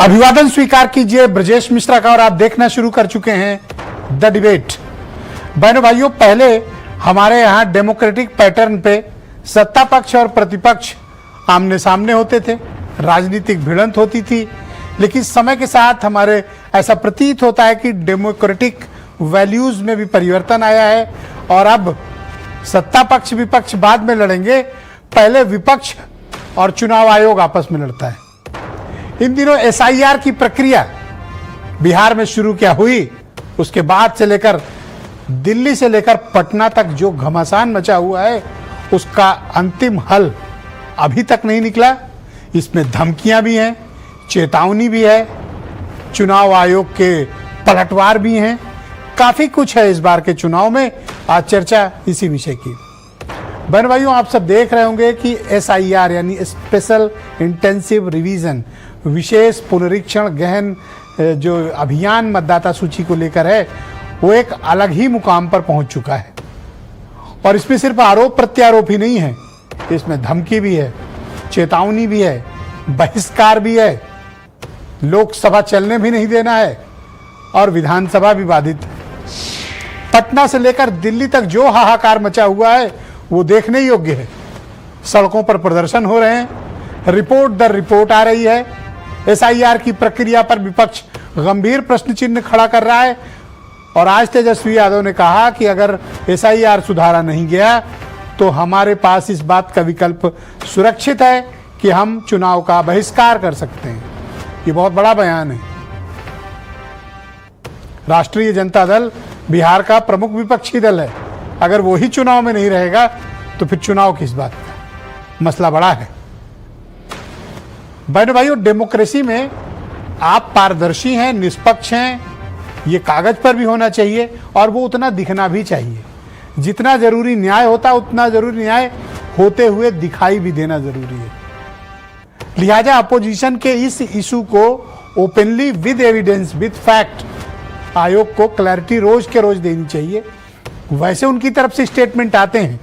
अभिवादन स्वीकार कीजिए ब्रजेश मिश्रा का और आप देखना शुरू कर चुके हैं द डिबेट। बहनों भाइयों, पहले हमारे यहाँ डेमोक्रेटिक पैटर्न पे सत्ता पक्ष और प्रतिपक्ष आमने सामने होते थे, राजनीतिक भिड़ंत होती थी, लेकिन समय के साथ हमारे ऐसा प्रतीत होता है कि डेमोक्रेटिक वैल्यूज में भी परिवर्तन आया है और अब सत्ता पक्ष विपक्ष बाद में लड़ेंगे, पहले विपक्ष और चुनाव आयोग आपस में लड़ता है। इन दिनों एसआईआर की प्रक्रिया बिहार में शुरू क्या हुई, उसके बाद से लेकर दिल्ली से लेकर पटना तक जो घमासान मचा हुआ है उसका अंतिम हल अभी तक नहीं निकला। इसमें धमकियां भी हैं, चेतावनी भी है, चुनाव आयोग के पलटवार भी हैं, काफी कुछ है इस बार के चुनाव में। आज चर्चा इसी विषय की। बहन भाइयों, आप सब देख रहे होंगे कि एसआईआर यानी स्पेशल इंटेंसिव रिवीजन, विशेष पुनरीक्षण गहन जो अभियान मतदाता सूची को लेकर है, वो एक अलग ही मुकाम पर पहुंच चुका है। और इसमें सिर्फ आरोप प्रत्यारोप ही नहीं है, इसमें धमकी भी है, चेतावनी भी है, बहिष्कार भी है, लोकसभा चलने भी नहीं देना है और विधानसभा भी बाधित है। पटना से लेकर दिल्ली तक जो हाहाकार मचा हुआ है वो देखने योग्य है। सड़कों पर प्रदर्शन हो रहे हैं, रिपोर्ट दर रिपोर्ट आ रही है। एसआईआर की प्रक्रिया पर विपक्ष गंभीर प्रश्न चिन्ह खड़ा कर रहा है और आज तेजस्वी यादव ने कहा कि अगर एसआईआर सुधारा नहीं गया तो हमारे पास इस बात का विकल्प सुरक्षित है कि हम चुनाव का बहिष्कार कर सकते हैं। ये बहुत बड़ा बयान है। राष्ट्रीय जनता दल बिहार का प्रमुख विपक्षी दल है, अगर वो ही चुनाव में नहीं रहेगा तो फिर चुनाव किस बात का? मसला बड़ा है। बहनों भाइयों, डेमोक्रेसी में आप पारदर्शी हैं, निष्पक्ष हैं, ये कागज पर भी होना चाहिए और वो उतना दिखना भी चाहिए। जितना जरूरी न्याय होता है उतना जरूरी न्याय होते हुए दिखाई भी देना जरूरी है। लिहाजा अपोजिशन के इस इशू को openly with evidence with fact आयोग को क्लैरिटी रोज के रोज देनी चाहिए। वैसे उनकी तरफ से स्टेटमेंट आते हैं,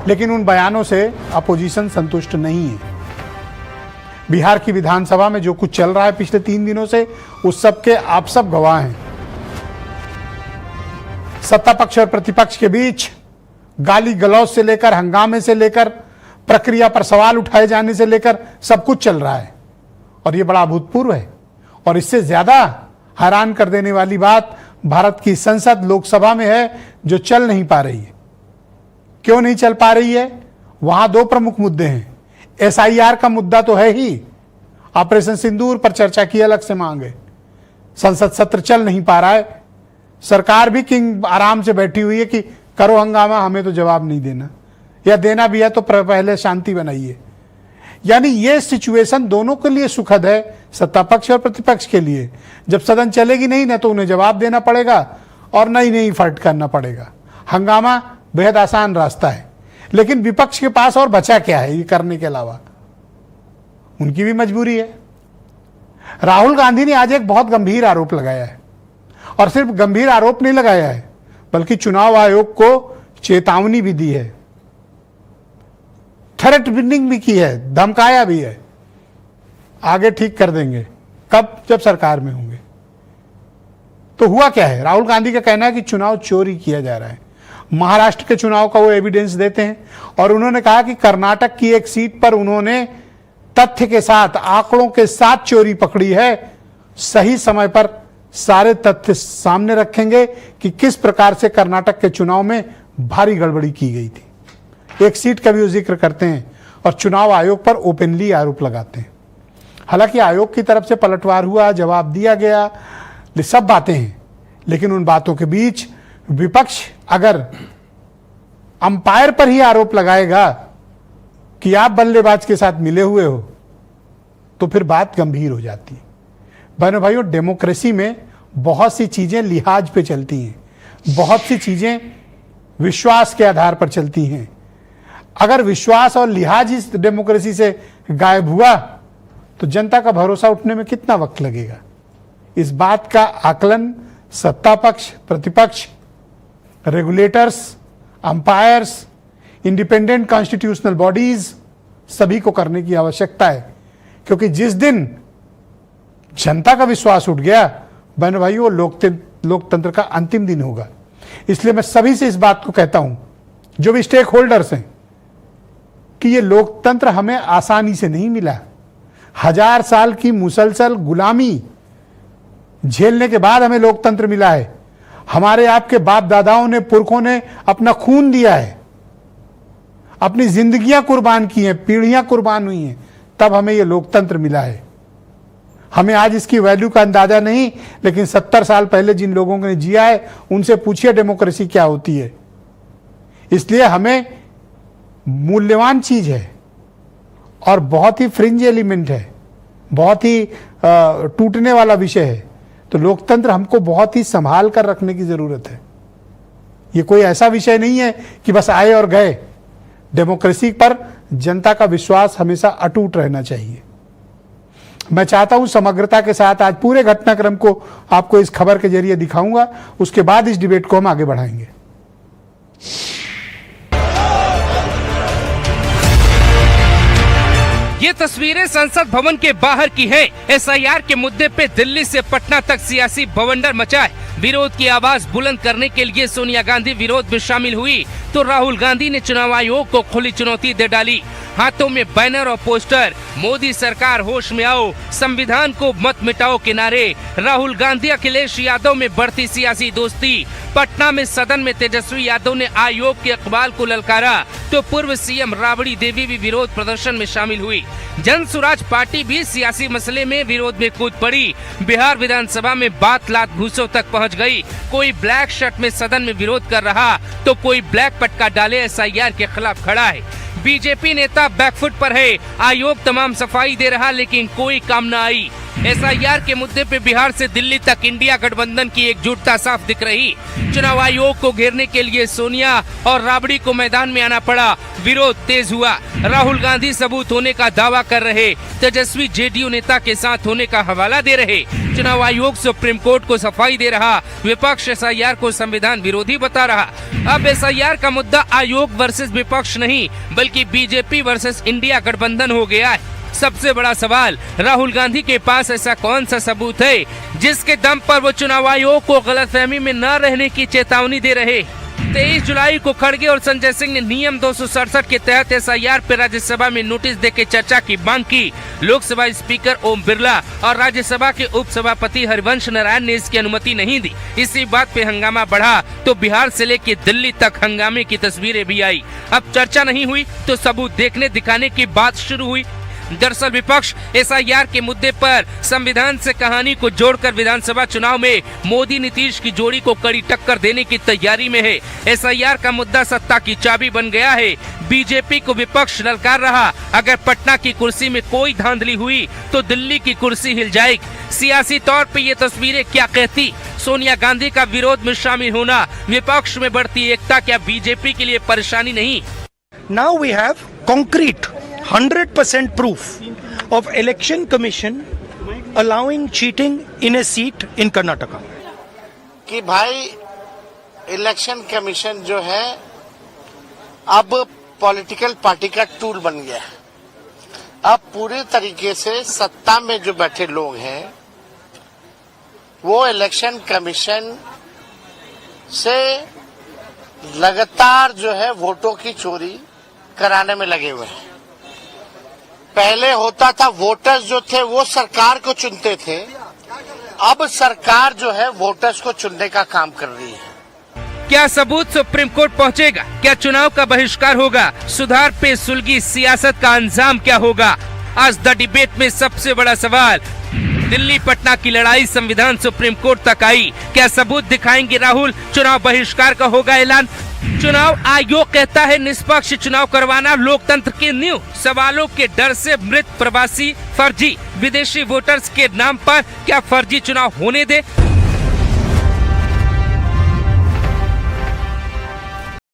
लेकिन उन बयानों से अपोजिशन संतुष्ट नहीं है। बिहार की विधानसभा में जो कुछ चल रहा है पिछले 3 दिनों से, उस सब के आप सब गवाह हैं। सत्ता पक्ष और प्रतिपक्ष के बीच गाली गलौज से लेकर, हंगामे से लेकर, प्रक्रिया पर सवाल उठाए जाने से लेकर सब कुछ चल रहा है और यह बड़ा अभूतपूर्व है। और इससे ज्यादा हैरान कर देने वाली बात भारत की संसद लोकसभा में है, जो चल नहीं पा रही है। क्यों नहीं चल पा रही है? वहां 2 प्रमुख मुद्दे हैं। एसआईआर का मुद्दा तो है ही, ऑपरेशन सिंदूर पर चर्चा की अलग से मांग है। संसद सत्र चल नहीं पा रहा है, सरकार भी किंग आराम से बैठी हुई है कि करो हंगामा, हमें तो जवाब नहीं देना, या देना भी है तो पहले शांति बनाइए। यानी ये सिचुएशन दोनों के लिए सुखद है, सत्ता पक्ष और प्रतिपक्ष के लिए। जब सदन चलेगी नहीं ना तो उन्हें जवाब देना पड़ेगा और नई फर्ट करना पड़ेगा। हंगामा बेहद आसान रास्ता है, लेकिन विपक्ष के पास और बचा क्या है ये करने के अलावा? उनकी भी मजबूरी है। राहुल गांधी ने आज एक बहुत गंभीर आरोप लगाया है, और सिर्फ गंभीर आरोप नहीं लगाया है बल्कि चुनाव आयोग को चेतावनी भी दी है, थ्रेट वार्निंग भी की है, धमकाया भी है, आगे ठीक कर देंगे। कब? जब सरकार में होंगे। तो हुआ क्या है? राहुल गांधी का कहना है कि चुनाव चोरी किया जा रहा है। महाराष्ट्र के चुनाव का वो एविडेंस देते हैं और उन्होंने कहा कि कर्नाटक की एक सीट पर उन्होंने तथ्य के साथ, आंकड़ों के साथ चोरी पकड़ी है। सही समय पर सारे तथ्य सामने रखेंगे कि किस प्रकार से कर्नाटक के चुनाव में भारी गड़बड़ी की गई थी। एक सीट का भी वो जिक्र करते हैं और चुनाव आयोग पर ओपनली आरोप लगाते हैं। हालांकि आयोग की तरफ से पलटवार हुआ, जवाब दिया गया, ये सब बातें हैं, लेकिन उन बातों के बीच विपक्ष अगर अंपायर पर ही आरोप लगाएगा कि आप बल्लेबाज के साथ मिले हुए हो, तो फिर बात गंभीर हो जाती है। बहनों भाइयों, डेमोक्रेसी में बहुत सी चीजें लिहाज पे चलती हैं, बहुत सी चीजें विश्वास के आधार पर चलती हैं। अगर विश्वास और लिहाज इस डेमोक्रेसी से गायब हुआ तो जनता का भरोसा उठने में कितना वक्त लगेगा? इस बात का आकलन सत्ता पक्ष, प्रतिपक्ष, regulators, umpires, independent constitutional bodies सभी को करने की आवश्यकता है, क्योंकि जिस दिन जनता का विश्वास उठ गया, बहनों भाइयों, लोकतंत्र का अंतिम दिन होगा। इसलिए मैं सभी से इस बात को कहता हूं, जो भी स्टेक होल्डर्स हैं, कि ये लोकतंत्र हमें आसानी से नहीं मिला। 1000 साल की मुसलसल गुलामी झेलने के बाद हमें लोकतंत्र मिला है। हमारे आपके बाप दादाओं ने, पुरखों ने अपना खून दिया है, अपनी जिंदगियां कुर्बान की हैं, पीढ़ियां कुर्बान हुई हैं, तब हमें यह लोकतंत्र मिला है। हमें आज इसकी वैल्यू का अंदाजा नहीं, लेकिन 70 साल पहले जिन लोगों ने जिया है उनसे पूछिए डेमोक्रेसी क्या होती है। इसलिए हमें मूल्यवान चीज है और बहुत ही फ्रिंज एलिमेंट है, बहुत ही टूटने वाला विषय है। तो लोकतंत्र हमको बहुत ही संभाल कर रखने की जरूरत है। ये कोई ऐसा विषय नहीं है कि बस आए और गए। डेमोक्रेसी पर जनता का विश्वास हमेशा अटूट रहना चाहिए। मैं चाहता हूं समग्रता के साथ आज पूरे घटनाक्रम को आपको इस खबर के जरिए दिखाऊंगा, उसके बाद इस डिबेट को हम आगे बढ़ाएंगे। ये तस्वीरें संसद भवन के बाहर की हैं। एसआईआर के मुद्दे पे दिल्ली से पटना तक सियासी बवंडर मचा है। विरोध की आवाज बुलंद करने के लिए सोनिया गांधी विरोध में शामिल हुई तो राहुल गांधी ने चुनाव आयोग को खुली चुनौती दे डाली। हाथों में बैनर और पोस्टर, मोदी सरकार होश में आओ, संविधान को मत मिटाओ के नारे। राहुल गांधी अखिलेश यादव में बढ़ती सियासी दोस्ती। पटना में सदन में तेजस्वी यादव ने आयोग के इकबाल को ललकारा तो पूर्व सीएम राबड़ी देवी भी विरोध प्रदर्शन में शामिल हुई। जन सुराज पार्टी भी सियासी मसले में विरोध में कूद पड़ी। बिहार विधानसभा में बात लात घूसों तक पहुंच गई। कोई ब्लैक शर्ट में सदन में विरोध कर रहा तो कोई ब्लैक पटका डाले एसआईआर के खिलाफ खड़ा है। बीजेपी नेता बैकफुट पर है। आयोग तमाम सफाई दे रहा लेकिन कोई काम न आई। एसआईआर के मुद्दे पे बिहार से दिल्ली तक इंडिया गठबंधन की एकजुटता साफ दिख रही। चुनाव आयोग को घेरने के लिए सोनिया और राबड़ी को मैदान में आना पड़ा। विरोध तेज हुआ। राहुल गांधी सबूत होने का दावा कर रहे, तेजस्वी जेडीयू नेता के साथ होने का हवाला दे रहे। चुनाव आयोग सुप्रीम कोर्ट को सफाई दे रहा। विपक्ष एसआईआर को संविधान विरोधी बता रहा। अब एसआईआर का मुद्दा आयोग वर्सेस विपक्ष नहीं बल्कि बीजेपी वर्सेस इंडिया गठबंधन हो गया है। सबसे बड़ा सवाल, राहुल गांधी के पास ऐसा कौन सा सबूत है जिसके दम पर वो चुनाव आयोग को गलतफहमी में न रहने की चेतावनी दे रहे। 23 जुलाई को खड़गे और संजय सिंह ने नियम 267 के तहत एसआईआर पर राज्यसभा में नोटिस देकर चर्चा की मांग की। लोकसभा स्पीकर ओम बिरला और राज्यसभा के उपसभापति हरिवंश नारायण ने इसकी अनुमति नहीं दी। इसी बात पे हंगामा बढ़ा तो बिहार से लेकर दिल्ली तक हंगामे की तस्वीरें भी आई। अब चर्चा नहीं हुई तो सबूत देखने दिखाने की बात शुरू हुई। दरअसल विपक्ष एसआईआर के मुद्दे पर संविधान से कहानी को जोड़कर विधानसभा चुनाव में मोदी नीतीश की जोड़ी को कड़ी टक्कर देने की तैयारी में है। एसआईआर का मुद्दा सत्ता की चाबी बन गया है। बीजेपी को विपक्ष ललकार रहा। अगर पटना की कुर्सी में कोई धांधली हुई तो दिल्ली की कुर्सी हिल जाएगी। सियासी तौर पे ये तस्वीरें क्या कहती? सोनिया गांधी का विरोध में शामिल होना, विपक्ष में बढ़ती एकता क्या बीजेपी के लिए परेशानी नहीं? Now we have concrete 100% proof of election commission allowing cheating in a seat in Karnataka. कि भाई इलेक्शन कमीशन जो है अब पॉलिटिकल पार्टी का टूल बन गया है। अब पूरे तरीके से सत्ता में जो बैठे लोग हैं वो इलेक्शन कमीशन से लगातार जो है वोटों की चोरी कराने में लगे हुए हैं। पहले होता था वोटर्स जो थे वो सरकार को चुनते थे, अब सरकार जो है वोटर्स को चुनने का काम कर रही है। क्या सबूत सुप्रीम कोर्ट पहुंचेगा? क्या चुनाव का बहिष्कार होगा? सुधार पे सुलगी सियासत का अंजाम क्या होगा? आज द डिबेट में सबसे बड़ा सवाल, दिल्ली पटना की लड़ाई संविधान सुप्रीम कोर्ट तक आई। क्या सबूत दिखाएंगे राहुल? चुनाव बहिष्कार का होगा ऐलान? चुनाव आयोग कहता है निष्पक्ष चुनाव करवाना लोकतंत्र की नींव। सवालों के डर से मृत प्रवासी फर्जी विदेशी वोटर्स के नाम पर क्या फर्जी चुनाव होने दे?